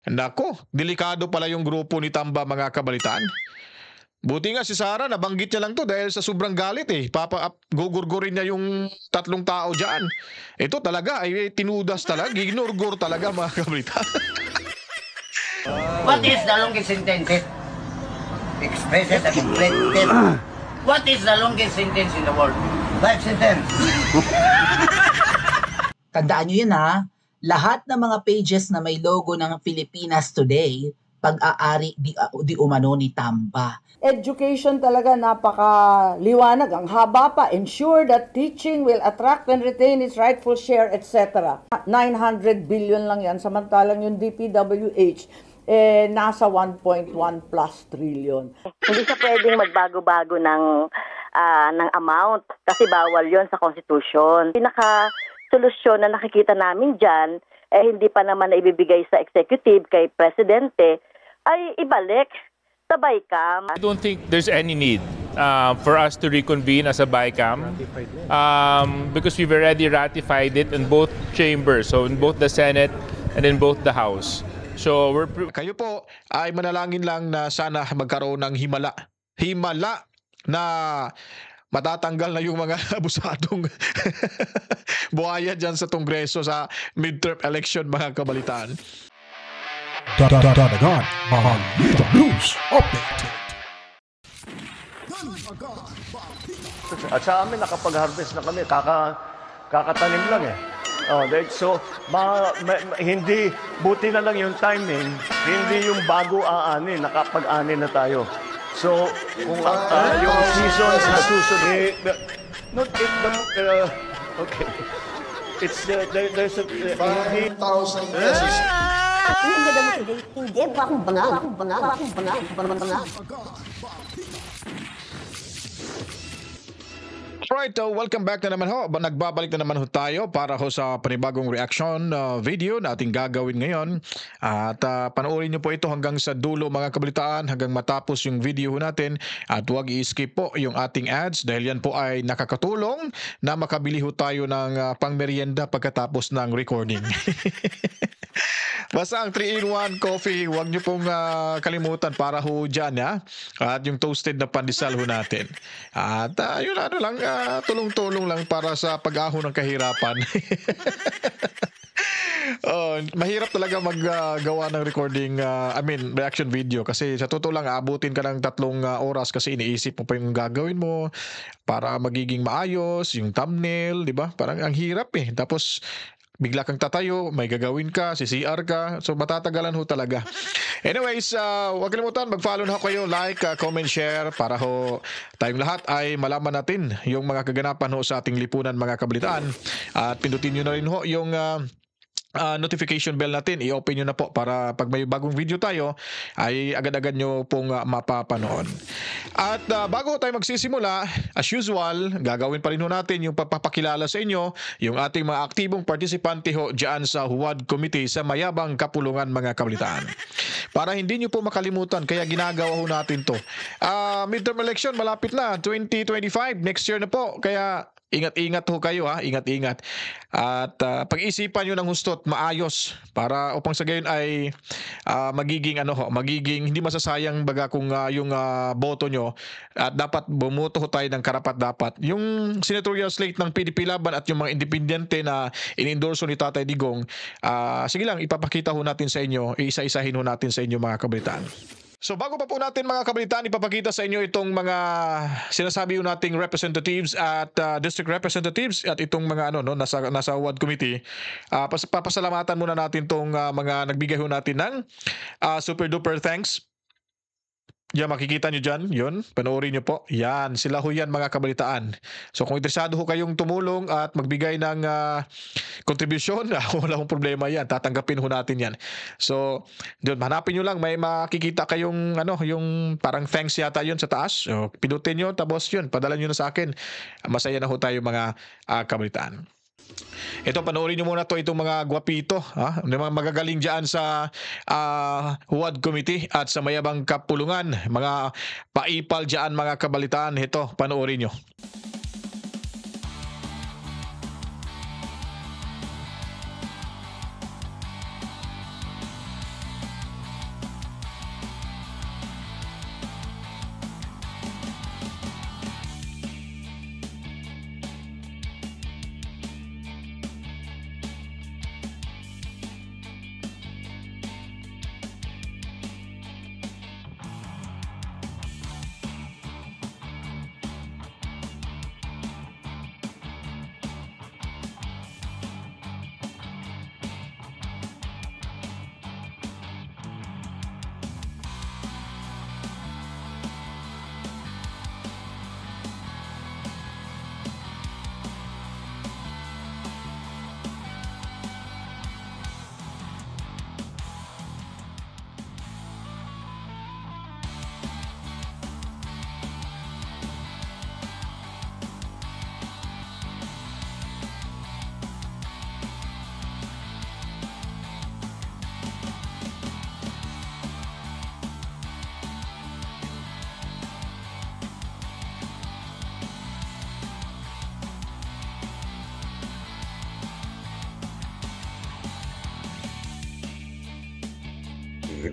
Nako, delikado pala yung grupo ni Tamba mga kabalitaan. Buti nga si Sarah nabanggit niya lang 'to dahil sa sobrang galit, eh, gugurgurin niya yung tatlong tao diyan. Ito talaga ay tinudas talaga, ginurgur talaga mga kabalita. What is the longest sentence? Expresses a complete tip. What is the longest sentence in the world? Life sentence. Tandaan nyo yun ha, lahat ng mga pages na may logo ng Pilipinas Today, pag-aari di umano ni Tamba. Education talaga napakaliwanag. Ang haba pa. Ensure that teaching will attract and retain its rightful share, etc. 900 billion lang yan. Samantalang yung DPWH, nasa 1.1 plus trillion. Hindi siya pwedeng magbago-bago ng amount kasi bawal yon sa Constitution. Pinaka-solusyon na nakikita namin dyan, hindi pa naman na ibibigay sa executive kay Presidente, ay ibalik sa BICAM. I don't think there's any need for us to reconvene as a BICAM because we've already ratified it in both chambers, so in both the Senate and in both the House. So Kayo po ay manalangin lang na sana magkaroon ng himala na matatanggal na yung mga abusadong buhaya dyan sa Kongreso sa midterm election mga kabalitaan. Dadagan, Balita News Update. At sa amin, nakapag-harvest na kami, kakatanim lang eh. So, hindi, buti na lang yung timing, hindi yung bago aanin, nakapag-anin na tayo. So, kung yung season na susunod, okay. It's, there's a, hindi, 1,000 pesos. Hindi, bakong bangang. Alright, welcome back na naman ho. Nagbabalik na naman ho tayo para ho sa panibagong reaction video na ating gagawin ngayon. At panoorin nyo po ito hanggang sa dulo mga kabalitaan, hanggang matapos yung video ho natin. At huwag i-skip po yung ating ads dahil yan po ay nakakatulong na makabili ho tayo ng pangmerienda pagkatapos ng recording. Basta ang 3-in-1 coffee, huwag nyo pong kalimutan para ho dyan, ha? At yung toasted na pandesal ho natin. At yun lang, tulong-tulong lang para sa pag-ahon ng kahirapan. Mahirap talaga maggawa ng recording, reaction video kasi sa totoo lang aabutin ka ng 3 oras kasi iniisip mo pa yung gagawin mo para magiging maayos, yung thumbnail, di ba? Parang ang hirap eh. Tapos bigla kang tatayo, may gagawin ka, CR ka, so matatagalan ho talaga. Anyways, huwag kalimutan, mag-follow na ho kayo, like, comment, share, para ho tayong lahat ay malaman natin yung mga kaganapan ho sa ating lipunan mga kabalitaan. At pindutin nyo na rin ho yung notification bell natin, i-open nyo na po para pag may bagong video tayo ay agad-agad nyo pong mapapanood. At bago tayo magsisimula, as usual, gagawin pa rin ho natin yung papapakilala sa inyo yung ating mga aktibong partisipante ho dyan sa HUAD Committee sa Mayabang Kapulungan mga kabalitaan. Para hindi nyo po makalimutan, kaya ginagawa ho natin to. Midterm election malapit na, 2025, next year na po, kaya ingat-ingat ho kayo ha, ingat-ingat. At pag-isipan nyo ng hustot, maayos para upang sa gayon ay magiging hindi masasayang baga kung yung boto nyo at dapat bumoto ho tayo ng karapat-dapat. Yung senatorial slate ng PDP Laban at yung mga independente na in-endorso ni Tatay Digong, sige lang, ipapakita ho natin sa inyo, iisa-isahin ho natin sa inyo mga kabalitaan. So bago pa po natin mga kabalitaan, ipapakita sa inyo itong mga sinasabi nating representatives at district representatives at itong mga nasa WAD committee. Papasalamatan muna natin itong mga nagbigay ho natin ng super duper thanks. Yan, makikita nyo dyan, yun, panoorin nyo po. Yan, sila ho yan mga kabalitaan. So kung interesado ho kayong tumulong at magbigay ng kontribusyon, wala hong problema yan, tatanggapin ho natin yan. So, yun, hanapin nyo lang, may makikita kayong, yung parang thanks yata yun sa taas. So, pinutin nyo, tapos yun, padala nyo na sa akin. Masaya na ho tayo mga kabalitaan. Ito, panoorin nyo muna itong mga gwapito, mga magagaling dyan sa HUAD Committee at sa Mayabang Kapulungan, mga paipal dyan mga kabalitaan. Ito, panoorin nyo.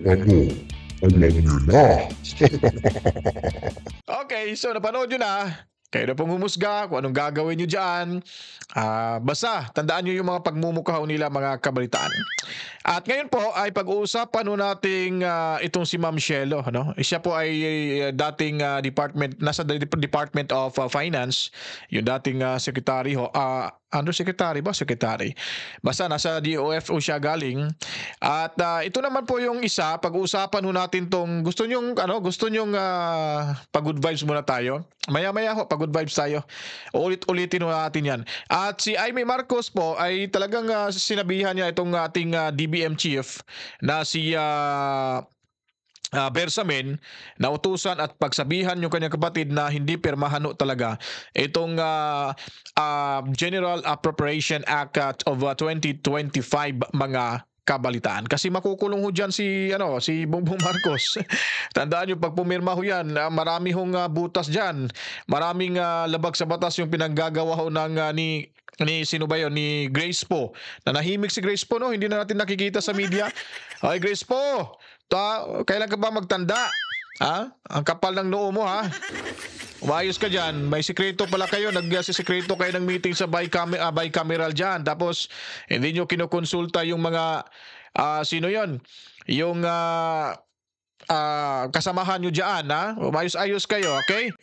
alam nyo na. Okay, so napanood nyo na. Kayo na pong humusga kung anong gagawin nyo dyan. Basta, tandaan nyo yung mga pagmumukha nila, mga kabalitaan. At ngayon po ay pag-uusapan nating itong si Ma'am Shelo. Ano? Siya po ay dating nasa Department of Finance, yung dating secretary ho. Undersecretary ba? Secretary. Basta nasa DOF siya galing. At ito naman po yung isa, pag-uusapan natin tong gusto nyong pag-good vibes muna tayo. Maya-maya ho, pag-good vibes tayo. Ulit-ulitin natin yan. At si Aimee Marcos po ay talagang sinabihan niya itong ating DBM chief na si Bersamin na utusan at pagsabihan yung kanyang kapatid na hindi pirmahan talaga itong General Appropriation Act of 2025 mga kabalitaan. Kasi makukulong ho dyan si Bongbong Marcos. Tandaan nyo, pag pumirma ho yan, marami hong butas dyan. Maraming labag sa batas yung pinanggagawa ho ng ni sino ba yun? Ni Grace po. Nanahimik si Grace po, no? Hindi na natin nakikita sa media. Ay, Grace po! Kailan ka ba magtanda? Ha? Ang kapal ng noo mo, ha? Umayos ka dyan. May sikreto pala kayo. Nagsisikreto kayo ng meeting sa bicameral dyan. Tapos, hindi nyo kinukonsulta yung mga, sino yon? Yung kasamahan nyo dyan, ha? Umayos-ayos kayo, okay?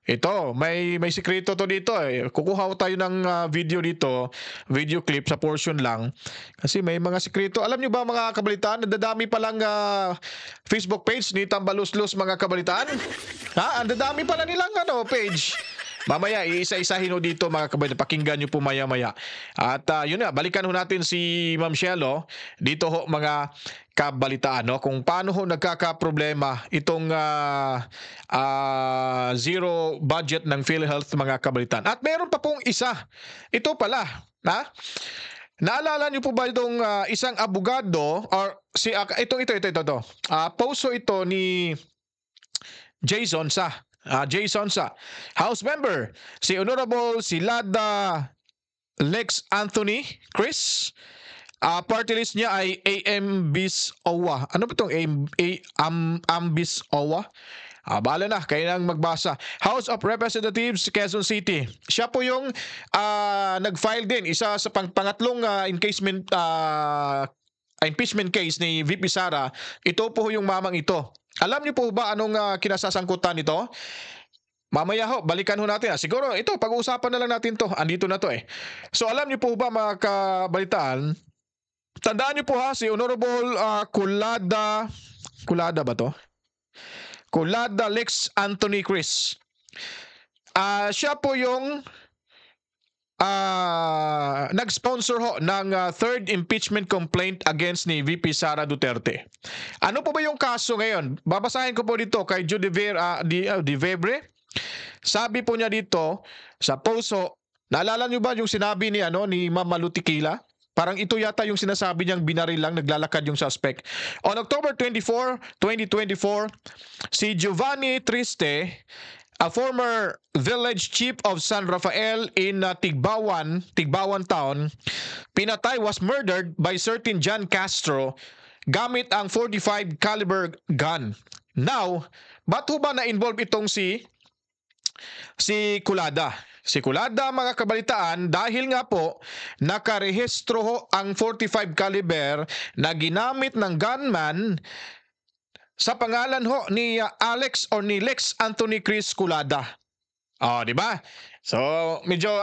Ito, may sikreto to dito eh. Kukuha tayo ng video dito, video clip sa portion lang. Kasi may mga sikreto. Alam nyo ba mga kabalitaan, nadadami pa lang Facebook page ni Tambaluslos mga kabalitaan? Ha? Ang dadami pala nilang page. Mamaya, iisa-isahin ho dito mga kabalitaan. Pakinggan nyo po maya-maya. At yun na, balikan ho natin si Ma'am Shelo. Dito ho mga kabalitaan, no? Kung paano ho nagkakaproblema itong zero budget ng PhilHealth mga kabalitaan. At meron pa pong isa. Ito pala, ha? Naalala niyo po ba itong isang abogado or ito. Poso ito ni Jason Sa. House member, si Honorable Silada Lex Anthony Chris. Party list niya ay AMBIS OWA. Ano ba itong AMBIS OWA? Bahala na, kayo nang magbasa. House of Representatives, Quezon City. Siya po yung nag-file din, isa sa pangatlong impeachment case ni VP Sara. Ito po yung mamang ito. Alam niyo po ba anong kinasasangkutan nito? Mamaya ho, balikan ho natin. Siguro ito, pag-uusapan na lang natin to. Andito na to eh. So alam niyo po ba mga kabalitaan, tandaan niyo po ha, si Honorable Kulada ba to? Kulada Lex Anthony Chris. Siya po yung nag-sponsor ho ng third impeachment complaint against ni VP Sara Duterte. Ano po ba yung kaso ngayon? Babasahin ko po dito kay Judy Vebre. Sabi po niya dito sa Poso, naalala niyo ba yung sinabi ni Ma'am Malu Tequila? Parang ito yata yung sinasabi niyang binaril lang, naglalakad yung suspect. On October 24, 2024, si Giovanni Triste, a former village chief of San Rafael in Tigbawan Town, was murdered by certain John Castro gamit ang .45 caliber gun. Now, ba't ho ba na-involve itong si Kulada? Si Kulada mga kabalitaan dahil nga po nakarehistro ho ang .45 caliber na ginamit ng gunman sa pangalan ho ni Alex or ni Lex Anthony Chris Kulada. Di ba? So, medyo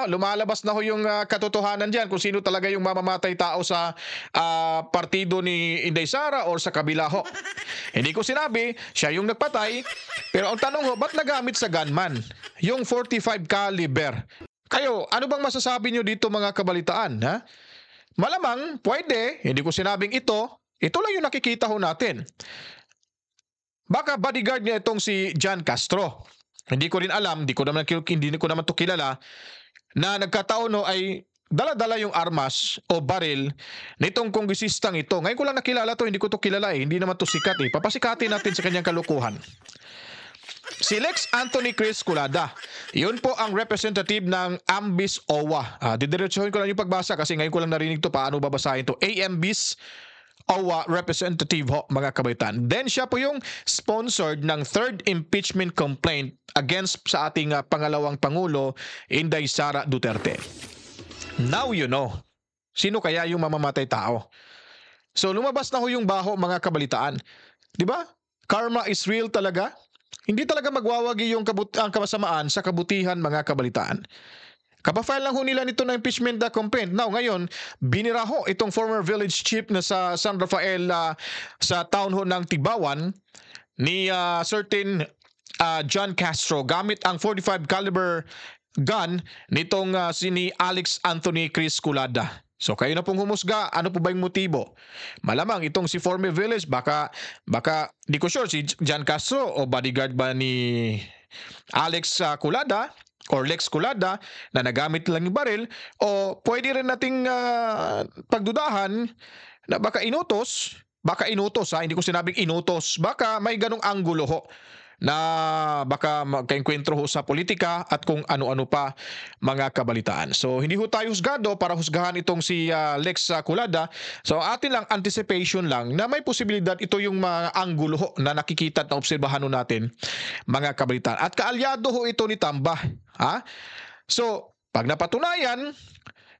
lumalabas na ho yung katotohanan diyan kung sino talaga yung mamamatay tao sa partido ni Inday Sara or sa kabila ho. Hindi ko sinabi siya yung nagpatay, pero ang tanong ho, ba't nagamit sa gunman yung .45 caliber? Kayo, ano bang masasabi nyo dito mga kabalitaan? Ha? Malamang, pwede, hindi ko sinabing ito lang yung nakikita ho natin. Baka bodyguard niya itong si John Castro. Hindi ko rin alam, hindi ko naman to kilala, na nagkataon no ay dala-dala yung armas o baril nitong kongresistang ito. Ngayon ko lang nakilala to, hindi ko to kilala eh. Hindi naman to sikat eh. Papasikatin natin sa kanyang kalukuhan. Si Lex Anthony Chris Kulada. Yun po ang representative ng AMBIS OWA. Didiretsuhin ko lang yung pagbasa kasi ngayon ko lang narinig to. Paano babasahin to? AMBIS OWA representative ho, mga kabaitan. Then siya po yung sponsored ng third impeachment complaint against sa ating pangalawang Pangulo, Inday Sara Duterte. Now you know, sino kaya yung mamamatay tao? So lumabas na ho yung baho, mga kabalitaan. Di ba? Karma is real talaga. Hindi talaga magwawagi yung ang kasamaan sa kabutihan, mga kabalitaan. Kapafile lang ho nila nito na impeachment complaint. Now, ngayon, binira ho itong former village chief na sa San Rafael sa town ho ng Tibawan ni certain John Castro gamit ang 45 caliber gun nitong si Alex Anthony Chris Culada. So kayo na pong humusga, ano po ba yung motibo? Malamang itong si former village, baka di ko sure si John Castro o bodyguard ba ni Alex Culada or Lex Culada na nagamit lang yung baril, o pwede rin nating pagdudahan na baka inutos hindi ko sinabing inutos, baka may ganong anggulo ho na baka magkaenkwentro ho sa politika at kung ano-ano pa, mga kabalitaan. So hindi ho tayo husgado para husgahan itong si Lex Culada. So atin lang anticipation lang na may posibilidad ito yung mga anggulo ho na nakikita at naobserbahan ho natin, mga kabalitaan. At kaalyado ho ito ni Tamba. Ha? So pag napatunayan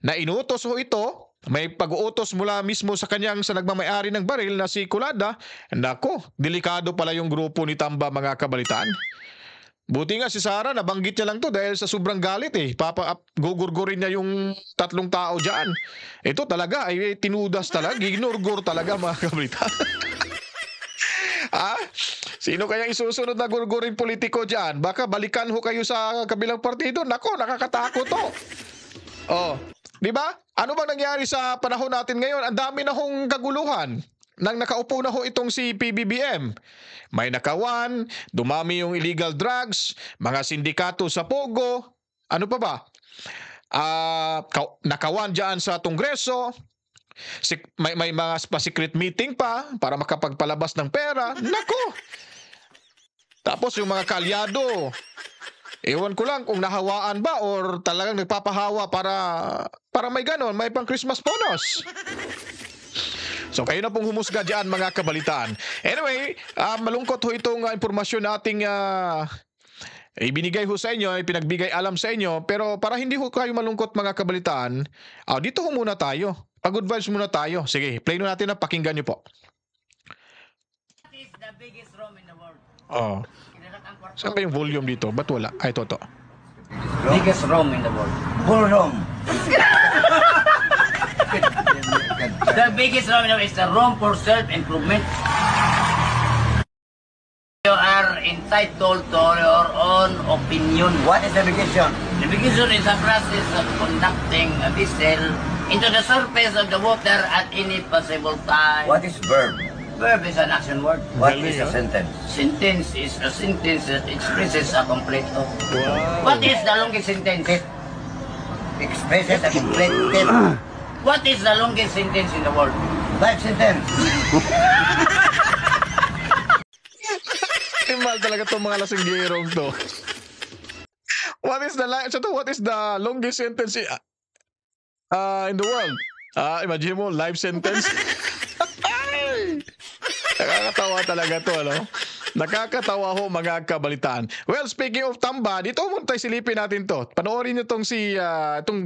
na inutos ho ito, may pag-uutos mula mismo sa kanyang sa nagmamayari ng baril na si Culada, nako, delikado pala yung grupo ni Tamba, mga kabalitaan. Buti nga si Sara, nabanggit niya lang to dahil sa sobrang galit gugurgurin niya yung tatlong tao dyan. Ito talaga ay tinudas talaga, ginurgur talaga, mga kabalitaan. Sino kaya isusunod na gurgurin politiko dyan? Baka balikan ho kayo sa kabilang partido. Nako, nakakatakot to. Oh, di ba? Ano bang nangyari sa panahon natin ngayon? Ang dami na hong kaguluhan. Nang nakaupo na ho itong si PBBM. May nakawan, dumami yung illegal drugs, mga sindikato sa Pogo. Ano pa ba? Nakawan dyan sa Kongreso. May mga secret meeting pa para makapagpalabas ng pera. Nako! Tapos yung mga kalyado, ewan ko lang kung nahawaan ba or talagang nagpapahawa para may ganon, may pang Christmas bonus. So kayo na pong humusga dyan, mga kabalitaan. Anyway, malungkot ho itong impormasyon nating ibinigay ho sa inyo, ipinagbigay alam sa inyo. Pero para hindi ho kayo malungkot, mga kabalitaan, dito ho muna tayo. Pag-good vibes muna tayo. Sige, play na natin na, pakinggan nyo po. What is the biggest room in the world? Saan ba yung volume dito? Ba't wala? Ito. Biggest room in the world. Ballroom. The biggest room in the world is the room for self-improvement. You are entitled to your own opinion. What is navigation? Navigation is a process of conducting a vessel into the surface of the water at any possible time. What is verb? Verb is an action word. What is a sentence? Sentence is a sentence that expresses a complete thought. What is the longest sentence? Expresses a complete thought. What is the longest sentence in the world? 5 sentence. Timal talaga itong mga lasinggerong to. What is the longest sentence in the world? Imagine mo, life sentence. Nakakatawa talaga to, ano? Nakakatawa ho, mga kabalitaan. Well, speaking of Tamba, dito mo tayo silipin natin to. Panoorin nyo itong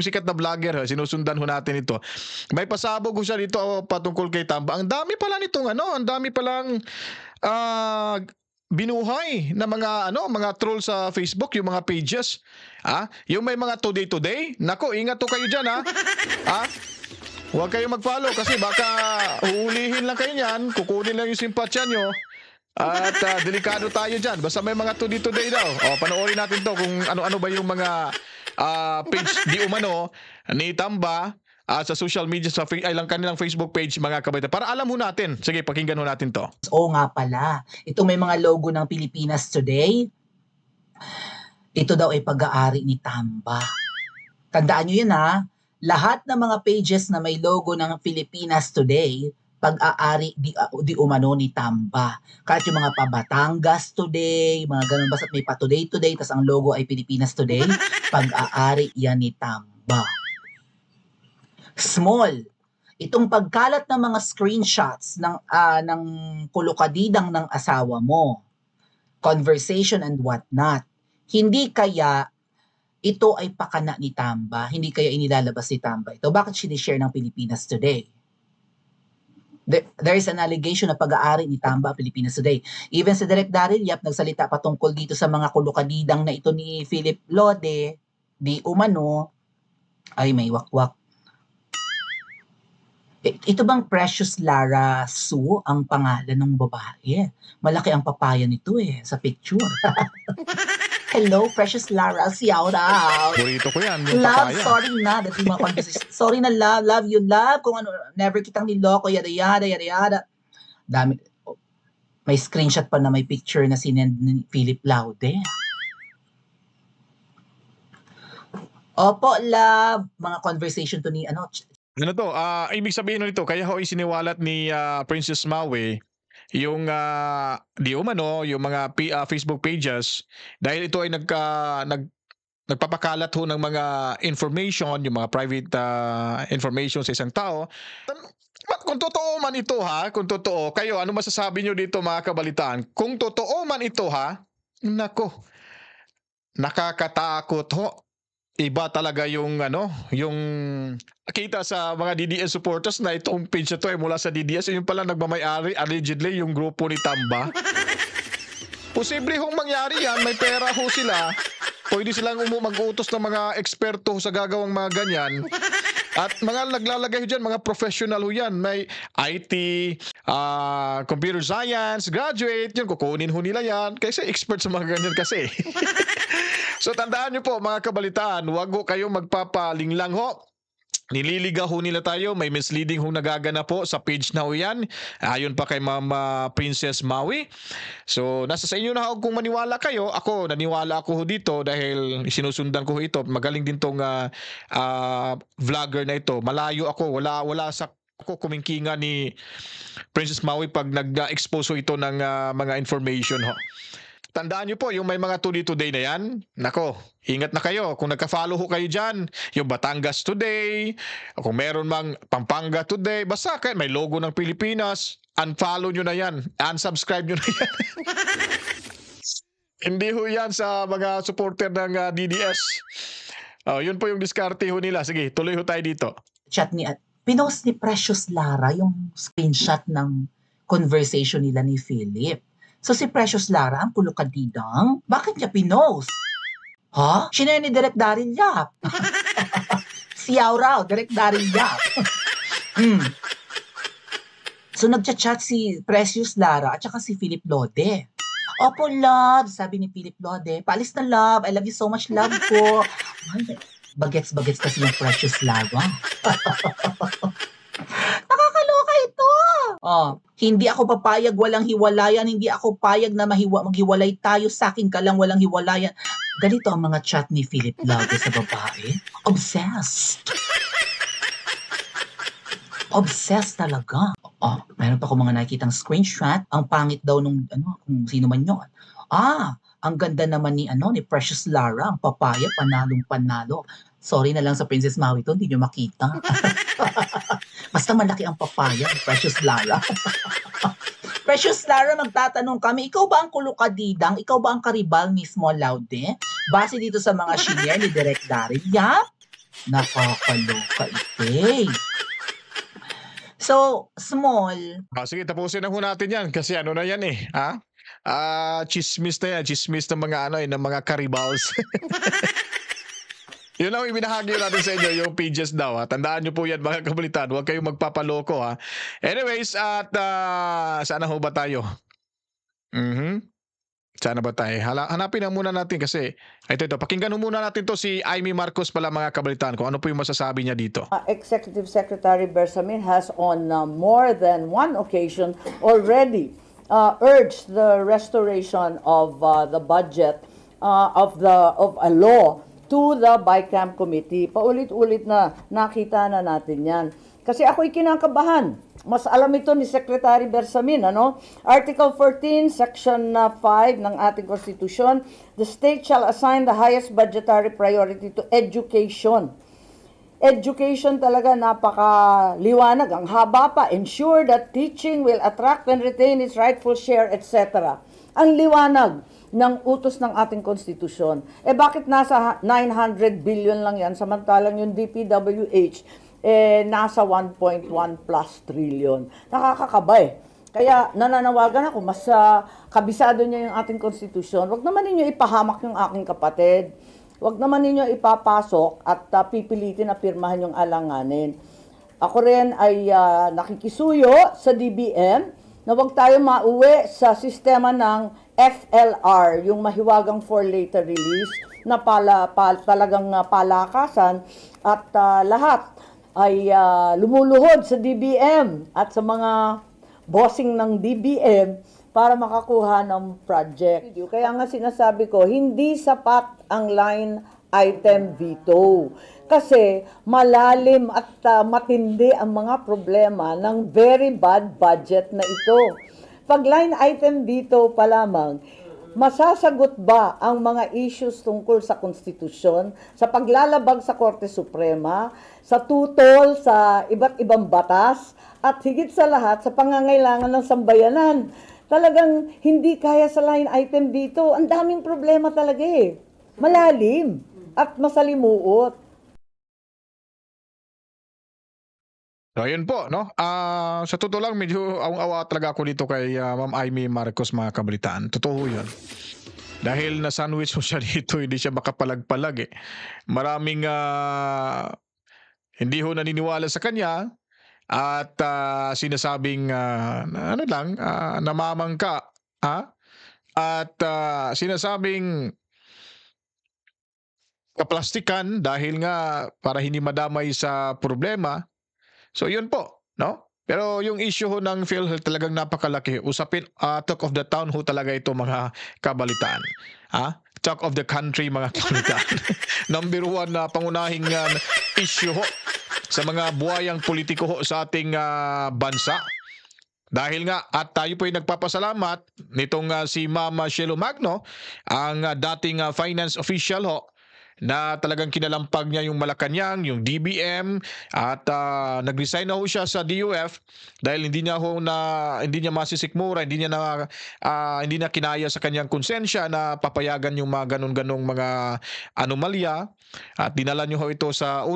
sikat na vlogger, sinusundan ho natin ito. May pasabog ho siya dito patungkol kay Tamba. Ang dami pala nitong ang dami palang binuhay na mga troll sa Facebook, yung mga pages. Yung may mga today. Nako, ingat to kayo diyan, Huwag kayong mag-follow kasi baka uulihin lang kayo niyan, kukunin lang yung simpatsya nyo. At delikado tayo dyan. Basta may mga today daw. Panoorin natin to kung ano-ano ba yung mga page di umano ni Tamba sa social media, ay lang kanilang Facebook page, mga kabaitan. Para alam ho natin. Sige, pakinggan ho natin to. Oo nga pala. Itong may mga logo ng Pilipinas Today, ito daw ay pag-aari ni Tamba. Tandaan nyo yun, lahat ng mga pages na may logo ng Pilipinas Today, pag-aari di umano ni Tamba. Kahit yung mga Batangas Today, mga ganun, basta may pa Today, tas ang logo ay Pilipinas Today, pag-aari yan ni Tamba. Small. Itong pagkalat ng mga screenshots ng kulukadidang ng asawa mo, conversation and whatnot, hindi kaya ito ay pakana ni Tamba? Hindi kaya inilalabas ni Tamba ito? Bakit sinishare ng Pilipinas Today? There is an allegation na pag-aari ni Tamba Pilipinas Today. Even si Direk Daryl Yap nagsalita patungkol dito sa mga kulukadidang na ito ni Philip Lode, di umano, ay may wakwak. Ito bang Precious Lara Sue ang pangalan ng babae? Malaki ang papaya nito sa picture. Hello, Precious Lara, shout out. Burrito ko yan, yung Love, papaya. sorry na. That's mga conversation. Sorry na, love you, love. Kung ano, never kitang niloko, yada, yada, yada, yada. Dami. May screenshot pa na may picture na sinend ni Philip Laude. Opo, love. Mga conversation to ni, Ano to? Ibig sabihin nito, kaya ho isiniwalat ni Princess Maui yung di umano, yung mga Facebook pages dahil ito ay nagpapakalat ho ng mga information, yung mga private information sa isang tao. Kung totoo man ito kung totoo, kayo, ano masasabi nyo dito mga kabalitaan? Kung totoo man ito nako, nakakatakot ho. Iba talaga yung yung kita sa mga DDS supporters na itong page na to ay mula sa DDS, yung pala nagmamay-ari allegedly yung grupo ni Tamba. Posible hong mangyari yan, may pera ho sila. Pwede silang mag-utos ng mga eksperto sa gagawang mga ganyan. At mga naglalagay ho dyan, mga professional ho yan. May IT, computer science, graduate, yun, kukunin ho nila yan. Kasi expert sa mga ganyan kasi. So tandaan nyo po mga kabalitaan, huwag ho kayong magpapalinglang ho. Nililigaw ho nila tayo, may misleading ho nagaganap po sa page na ho yan. Ayon pa kay Mama Princess Maui. So nasa sa inyo na ho kung maniwala kayo. Ako, naniwala ako ho dito dahil sinusundan ko ho ito. Magaling din tong vlogger na ito. Malayo ako, wala sa ako kumingkinga ni Princess Maui pag nag-expose ho ito ng mga information ho. Tandaan nyo po, yung may mga today na yan, nako, ingat na kayo. Kung nagka-follow ho kayo dyan, yung Batangas Today, kung meron mang Pampanga Today, basta kayo, may logo ng Pilipinas, unfollow nyo na yan, unsubscribe nyo na yan. Hindi ho yan sa mga supporter ng DDS. Yun po yung diskarte ho nila. Sige, tuloy ho tayo dito. Chat ni pinost ni Precious Lara yung screenshot ng conversation nila ni Philip. So si Precious Lara, ang kulukadidang, bakit niya pinost? Sinaya ni Direk Daryl Yap. Siyaw raw, Direk Daryl Yap. So nagchat-chat si Precious Lara at saka si Philip Lode. Opo, love, sabi ni Philip Lode. Paalis na, love. I love you so much, love ko. Ay, bagets-bagets kasi yung Precious Lara. Nakakaloka ito. Hindi ako papayag walang hiwalayan, hindi ako payag na maghiwalay tayo, sa akin ka lang walang hiwalayan. Ganito ang mga chat ni Philip Lode sa babae. Obsessed. Obsessed talaga. Mayroon pa akong mga nakikitang screenshot. Ang pangit daw nung kung sino man yun. Ang ganda naman ni Precious Lara, ang papaya, panalong panalo. Sorry na lang sa Princess Maui to, hindi nyo makita. Basta malaki ang papaya ni Precious Lara. Precious Lara, magtatanong kami, ikaw ba ang kulukadidang? Ikaw ba ang karibal mismo, Laude? Base dito sa mga senior ni Direk Daryl Yap? Nakakaloka ite. So, small. Sige, tapusin na ho natin yan kasi na yan chismis na yan. Chismis ng mga ng mga karibals. Yun lang ibinahagi natin sa inyo, yung pages daw. Tandaan nyo po yan mga kabalitan. Huwag kayong magpapaloko. Anyways, at sana ho ba tayo? Sana ba tayo? Hanapin na muna natin kasi ito. Pakinggan muna natin to si Amy Marcos pala mga kabalitan. Kung ano po yung masasabi niya dito. Executive Secretary Bersamin has on more than one occasion already urged the restoration of the budget of a law to the BICAM committee. Paulit-ulit na nakita na natin yan. Kasi ako'y kinakabahan. Mas alam ito ni Secretary Bersamin, Article 14, Section 5 ng ating Constitution, the state shall assign the highest budgetary priority to education. education talaga napakaliwanag. Ang haba pa, ensure that teaching will attract and retain its rightful share, etc. Ang liwanag ng utos ng ating konstitusyon. Bakit nasa 900 billion lang yan, samantalang yung DPWH, nasa 1.1 plus trillion. Nakakakaba Kaya nananawagan ako, mas kabisado niya yung ating konstitusyon. Huwag naman ninyo ipahamak yung aking kapatid. Huwag naman ninyo ipapasok at pipilitin na pirmahan yung alanganin. Ako rin ay nakikisuyo sa DBM na huwag tayo mauwi sa sistema ng FLR, yung mahiwagang for later release, na talagang palakasan at lahat ay lumuluhod sa DBM at sa mga bossing ng DBM para makakuha ng project. Kaya nga sinasabi ko, hindi sapat ang line item veto. Kasi malalim at matindi ang mga problema ng very bad budget na ito. Pag line item veto pa lamang, masasagot ba ang mga issues tungkol sa konstitusyon, sa paglalabag sa Korte Suprema, sa tutol sa iba't ibang batas, at higit sa lahat sa pangangailangan ng sambayanan? Talagang hindi kaya sa line item dito. Ang daming problema talaga Malalim at masalimuot. So, yun po, no? Sa totoo lang, medyo awang-awa talaga ako dito kay Ma'am Amy Marcos, mga kabalitaan. Totoo yun. Dahil na-sandwich mo siya dito, hindi siya makapalag-palag Maraming hindi ho naniniwala sa kanya at sinasabing namamangka at sinasabing kaplastikan dahil nga para hindi madamay sa problema. So yun po, no? Pero yung issue ho ng PhilHealth talagang napakalaki. Usapin, talk of the town ho talaga ito, mga kabalitaan. Talk of the country, mga kabalitaan. Number one na pangunahing issue ho sa mga buhayang politiko ho sa ating bansa. Dahil nga, at tayo po ay nagpapasalamat nitong si Ma'am Shelo Magno, ang dating finance official ho, na talagang kinalampag niya yung Malacanang, yung DBM, at nag-resign na ho siya sa DOF dahil hindi niya masisikmura, hindi na kinaya sa kanyang konsensya na papayagan yung mga ganun-ganong mga anomalya. At dinala niyo ho ito sa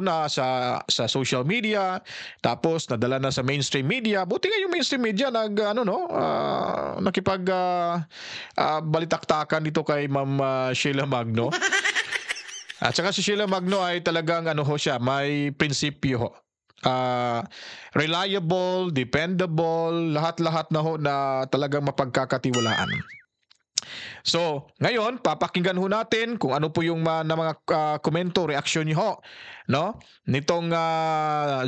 social media, tapos nadala na sa mainstream media. Buti nga yung mainstream media nakipag balitaktakan dito kay Ma'am Sheila Magno. At saka si Sheila Magno ay talagang siya, may prinsipyo ho. Reliable, dependable, lahat-lahat na ho na talagang mapagkakatiwalaan. So, ngayon, papakinggan ho natin kung ano po yung mga komento, reaksyon niyo ho, no? Nitong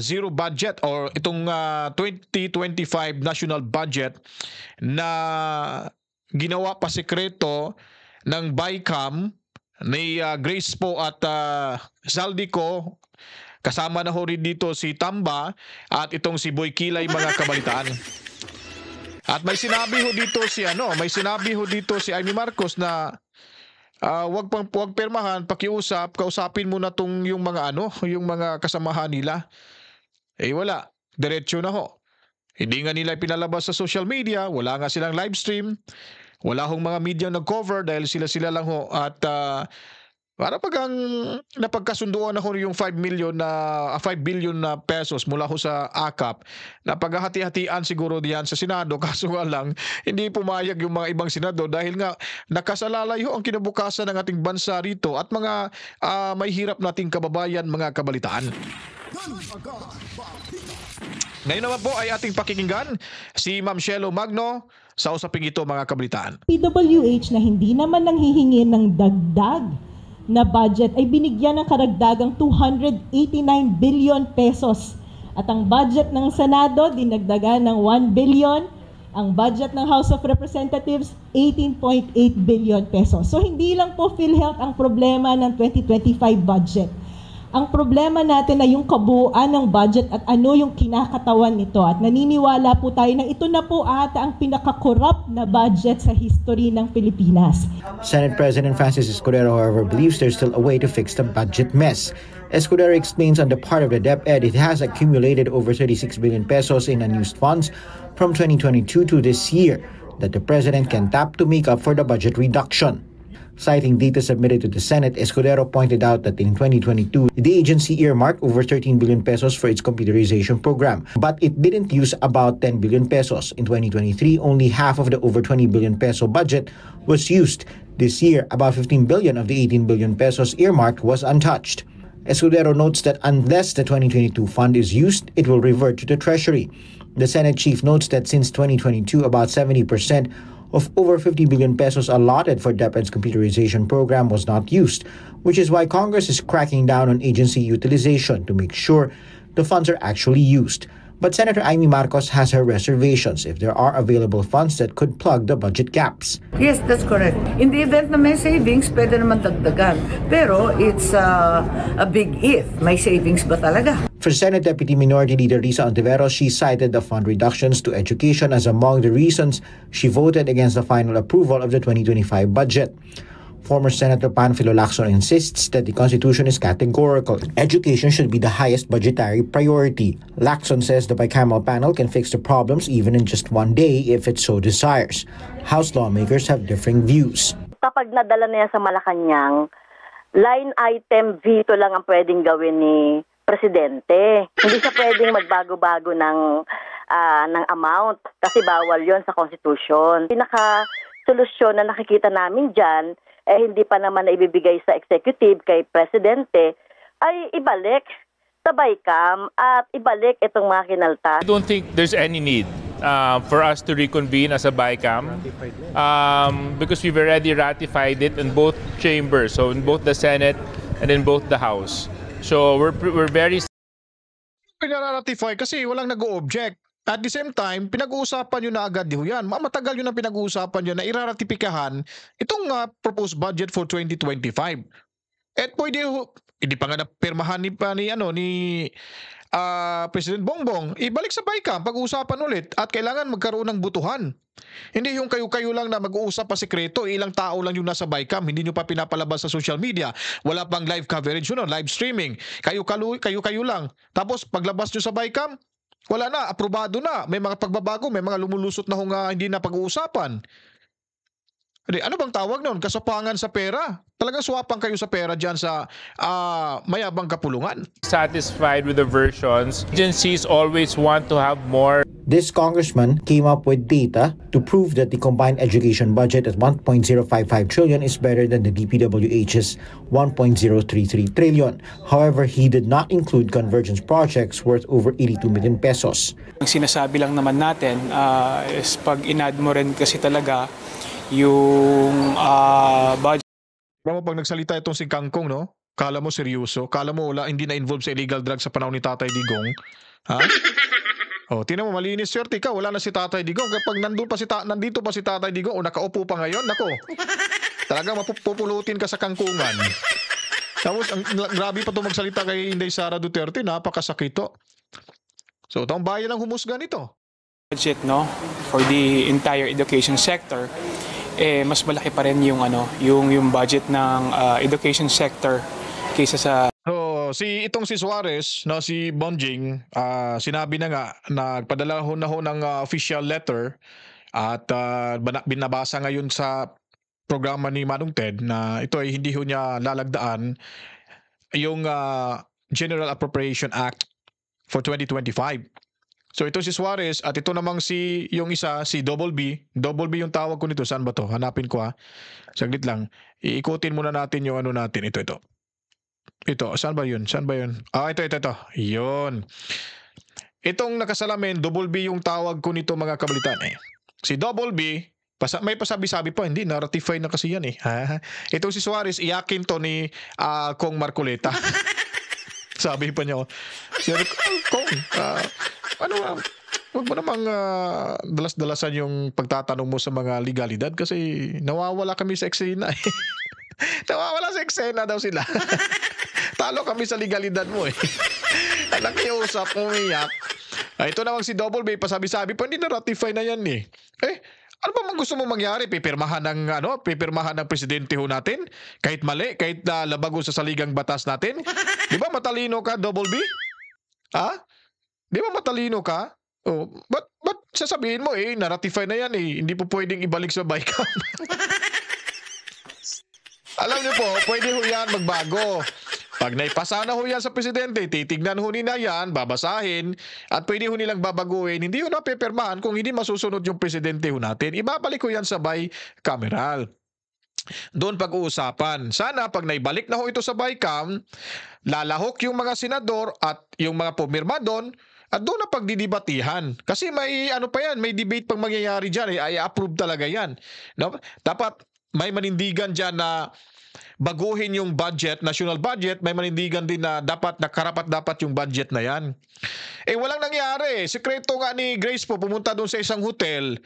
zero budget or itong 2025 national budget na ginawa pa sekreto ng BICAM ni Grace po at Zaldico, kasama na ho rin dito si Tamba at itong si Boy Kilay, mga kabalitaan. At may sinabi ho dito si Amy Marcos na wag permahan, kausapin mo na yung mga kasamahan nila. Wala, diretso na ho. Hindi nga nila pinalabas sa social media, wala nga silang live stream. Wala hong mga media nag-cover dahil sila lang ho at para pagang napagkasunduan na ho yung 5 billion na pesos mula ho sa AKAP na paghahati-hatian siguro diyan sa Senado, kaso nga lang hindi pumayag yung mga ibang senador dahil nga nakasalalay ho ang kinabukasan ng ating bansa rito at mga may hirap nating kababayan, mga kabalitaan. Ngayon naman po ay ating pakikinggan si Ma'am Shelo Magno sa usaping ito, mga kabalitaan. PWH na hindi naman nanghihingi ng dagdag na budget ay binigyan ng karagdagang 289 billion pesos. At ang budget ng Senado dinagdagan ng 1 billion. Ang budget ng House of Representatives, 18.8 billion pesos. So hindi lang po PhilHealth ang problema ng 2025 budget. Ang problema natin ay yung kabuuan ng budget at ano yung kinakatawan nito. At naniniwala po tayo na ito na po ata ang pinaka-corrupt na budget sa history ng Pilipinas. Senate President Francis Escudero, however, believes there's still a way to fix the budget mess. Escudero explains on the part of the DepEd it has accumulated over 36 billion pesos in unused funds from 2022 to this year that the president can tap to make up for the budget reduction. Citing data submitted to the Senate, Escudero pointed out that in 2022, the agency earmarked over 13 billion pesos for its computerization program, but it didn't use about 10 billion pesos. In 2023, only half of the over 20 billion peso budget was used. This year, about 15 billion of the 18 billion pesos earmarked was untouched. Escudero notes that unless the 2022 fund is used, it will revert to the Treasury. The Senate chief notes that since 2022, about 70% of over 50 billion pesos allotted for DepEd's computerization program was not used, which is why Congress is cracking down on agency utilization to make sure the funds are actually used. But Senator Amy Marcos has her reservations if there are available funds that could plug the budget gaps. Yes, that's correct. In the event na may savings, pwede naman dagdagan. Pero it's a big if. May savings ba talaga? For Senate Deputy Minority Leader Risa Ontiveros, she cited the fund reductions to education as among the reasons she voted against the final approval of the 2025 budget. Former Senator Panfilo Lacson insists that the Constitution is categorical. Education should be the highest budgetary priority. Lacson says the bicameral panel can fix the problems even in just one day if it so desires. House lawmakers have differing views. Kapag nadala na yan sa Malacanang, line item veto lang ang pwedeng gawin ni Presidente. Hindi siya pwedeng magbago-bago ng amount kasi bawal yon sa Constitution. Pinaka-solusyon na nakikita namin dyan, hindi pa naman na ibibigay sa executive kay Presidente, ay ibalik sa BICAM at ibalik itong mga kinaltas. I don't think there's any need for us to reconvene as a BICAM because we've already ratified it in both chambers, so in both the Senate and in both the House. So we're very Pinaratify kasi walang nag-o-object. At the same time, pinag-uusapan nyo na agad yan. Matagal yun ang pinag-uusapan nyo na iraratipikahan itong proposed budget for 2025. At pwede, hindi pa nga napirmahan ni President Bongbong. Ibalik sa BICAM, pag-uusapan ulit at kailangan magkaroon ng butuhan. Hindi yung kayo-kayo lang na mag-uusap pa sekreto, ilang tao lang yung nasa BICAM, hindi nyo pa pinapalabas sa social media. Wala pang live coverage yun, live streaming. Kayo-kayo lang. Tapos paglabas nyo sa BICAM, wala na, aprobado na. May mga pagbabago, may mga lumulusot na hindi na pag-uusapan. Ano bang tawag nun? Kasapangan sa pera. Talagang swapang kayo sa pera dyan sa mayabang kapulungan. satisfied with the versions. Agencies always want to have more. This congressman came up with data to prove that the combined education budget at 1.055 trillion is better than the DPWH's 1.033 trillion. However, he did not include convergence projects worth over 82 million pesos. Ang sinasabi lang naman natin is pag in-add mo rin kasi talaga yung budget. Pag nagsalita itong si Kangkong, no? Kala mo seryoso? Kala mo hindi na involved sa illegal drugs sa panahon ni Tatay Digong? Ha? Tingnan mo, malinis swerte ka, wala na si Tatay Digong. Kapag nandito pa si Tatay Digong o nakaupo pa ngayon, nako. Talagang mapupulutin ka sa kangkungan. Tapos, grabe pa ito magsalita kay Inday Sara Duterte, napakasakit to. So, taong bayan ang humusga nito. Budget, no, for the entire education sector, mas malaki pa rin yung budget ng education sector kaysa sa si Suarez na si Bonjing, sinabi na nga nagpadala na ho ng official letter at binabasa ngayon sa programa ni Manong Ted na ito ay hindi ho niya lalagdaan yung General Appropriation Act for 2025. So ito si Suarez at ito namang yung isa si Double B. Double B yung tawag ko nito. Saan ba to? Hanapin ko Saglit lang. Iikutin muna natin yung natin. Ito. Saan ba yun? Ito. Yun. Itong nakasalamin, Double B yung tawag ko nito mga kabalitan. Si Double B, may pasabi-sabi pa, hindi, na-ratify na kasi yan Ito si Suarez, iyakin to ni Kong Marcoleta. Sabi pa niya, Sir Kong, huwag mo namang dalas-dalasan yung pagtatanong mo sa mga legalidad kasi nawawala kami sa eksena. Nawawala sa eksena daw sila. Talo kami sa legalidad mo eh. Nakiusap, umiyak. Ito namang si Double B, pasabi-sabi pa, hindi na-ratify na yan eh. Ano ba gusto mo mangyari? Pipirmahan ng presidente ho natin? Kahit mali, kahit labago sa saligang batas natin? Di ba matalino ka, Double B? Ha? Di ba matalino ka? Oh, ba't sasabihin mo na-ratify na yan eh. Hindi po pwedeng ibalik sa BICAM. Alam niyo po, pwede ho yan magbago. Pag naipasa na ho yan sa presidente, titignan ho nila yan, babasahin, at pwede ho nilang babaguhin. Hindi ho napipirmahan kung hindi masusunod yung presidente ho natin. Ibabalik ho yan sa bicameral. Doon pag-uusapan. Sana pag naibalik na ho ito sa BICAM, lalahok yung mga senador at yung mga pumirma doon, at doon na pagdidibatihan. Kasi may may debate pang mangyayari dyan. I-approve talaga yan. No? Dapat may manindigan dyan na baguhin yung budget, national budget, may manindigan din na karapat-dapat yung budget na yan. Walang nangyari. Sekreto nga ni Grace po, pumunta doon sa isang hotel,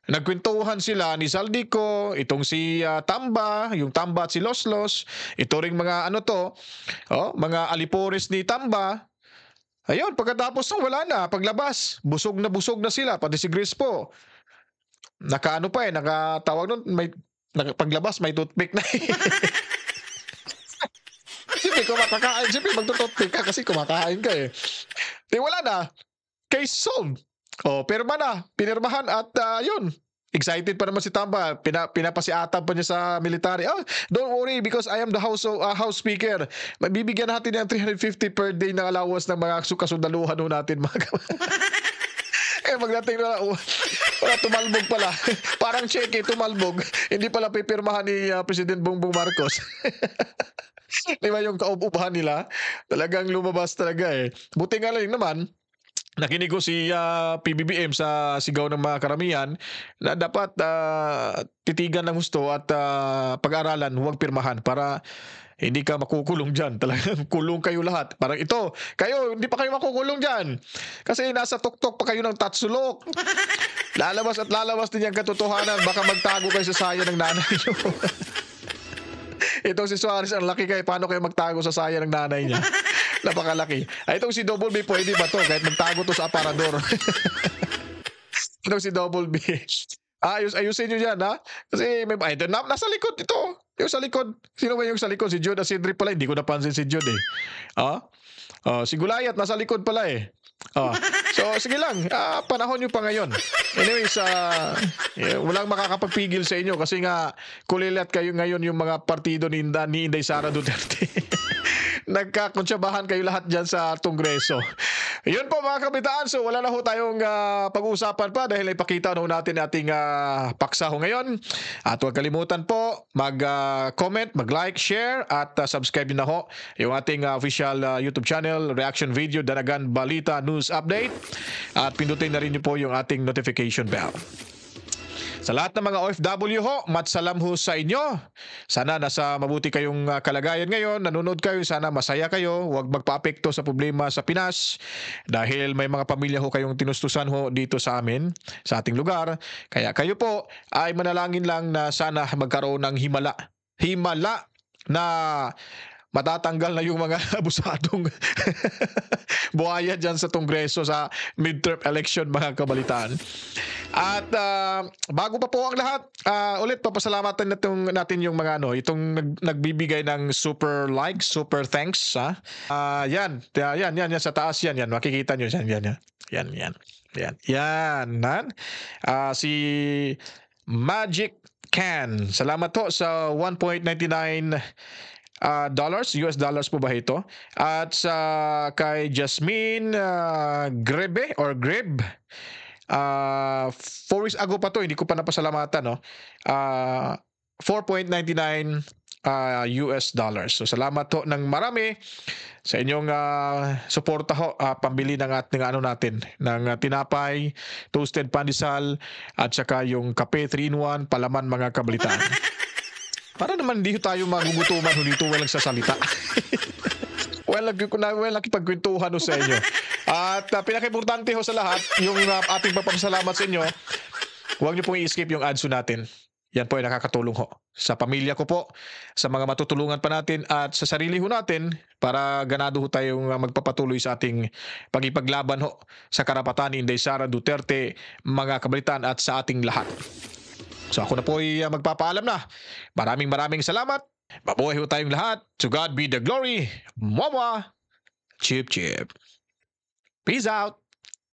nagkwentuhan sila ni Saldico, itong si Tamba, yung Tamba at si Loslos, ito ring mga mga alipores ni Tamba. Ayun, pagkatapos wala na, paglabas, busog na sila, pati si Grace po. Nakatawag nun, paglabas may toothpick na Siyempre, kumakain. Siyempre, magtututpick ka kasi kumakain ka eh. Wala na. Case solved. Pirma na. Pinirmahan at yun. Excited pa naman si Tamba. Pinapasiatan pa niya sa military. Don't worry because I am the house speaker. Bibigyan natin ng 350 per day ng allowance ng mga kasundaluhan natin. Magdating na wala, tumalbog pala. Parang cheque, tumalbog. Hindi pala pipirmahan ni President Bongbong Marcos. Di ba yung kauupahan nila? Talagang lumabas talaga eh. Buti nga lang naman, nakinig ko si PBBM sa sigaw ng mga karamihan na dapat titigan ng gusto at pag-aralan, huwag pirmahan para hindi ka makukulong dyan. Talagang kulong kayo lahat. Parang kayo, hindi pa kayo makukulong dyan. Kasi nasa tuktok pa kayo ng tatsulok. Lalabas at lalabas din yung katotohanan. Baka magtago kayo sa saya ng nanay nyo. Itong si Suarez, ang laki kayo. Paano kayo magtago sa saya ng nanay niya? Napakalaki. Itong si Double B, pwede ba to? Kahit magtago to sa aparador. Itong si Double B. Ayusin nyo yan, ha? Kasi nasa likod ito. Yung sa likod. Sino ba yung sa likod? Si Jude Asidri pala. Hindi ko napansin si Jude eh. Si Gulayat, nasa likod pala eh. So, sige lang. Panahon nyo pa ngayon. Anyways, walang makakapagpigil sa inyo kasi nga kulilat kayo ngayon yung mga partido ni Inday Sara Duterte. Nagkakontsyabahan kayo lahat dyan sa Kongreso. Yun po mga kabitaan. So wala na ho tayong pag-uusapan pa dahil ipakita na natin ating paksa ho ngayon. At huwag kalimutan po mag-comment, mag-like, share at subscribe na ho yung ating official YouTube channel, reaction video, Danagan Balita News Update. At pindutin na rin niyo po yung ating notification bell. Sa lahat ng mga OFW ho, matsalam ho sa inyo. Sana nasa mabuti kayong kalagayan ngayon. Nanonood kayo, sana masaya kayo. Huwag magpa-apekto sa problema sa Pinas. Dahil may mga pamilya ho kayong tinustusan ho dito sa amin, sa ating lugar. Kaya kayo po ay manalangin lang na sana magkaroon ng himala na matatanggal na yung mga abusadong buhaya dyan sa Kongreso sa midterm election mga kabalitaan. At bago pa po ang lahat, ulit papasalamatan natin yung mga itong nagbibigay ng super likes, super thanks. Yan sa taas yan. Makikita nyo yan. Si Magic Can. Salamat po sa 1.99 US dollars po ba ito? At sa kay Jasmine Grebe or Greb, 4 weeks ago pa to, hindi ko pa napasalamatan 4.99 US dollars. So salamat ho ng marami sa inyong suporta ho, pambili ng ating natin ng tinapay, toasted pandesal at saka yung kape 3-in-1, palaman mga kabalitaan. Para naman hindi tayo magugutuman dito walang sasalita. Walang kipagkwentuhan sa inyo. At pinaka-importante ho sa lahat, yung ating papasalamat sa inyo, huwag niyo pong i-escape yung ads natin. Yan po ay nakakatulong ho sa pamilya ko po, sa mga matutulungan pa natin at sa sarili ho natin para ganado ho tayong magpapatuloy sa ating pagipaglaban ho sa karapatan ni Inday Sara Duterte, mga kabalitan at sa ating lahat. So ako na po ay magpapaalam na. Maraming salamat. Mabuhay ho tayong lahat. To God be the glory. Mwa. Chip. Peace out.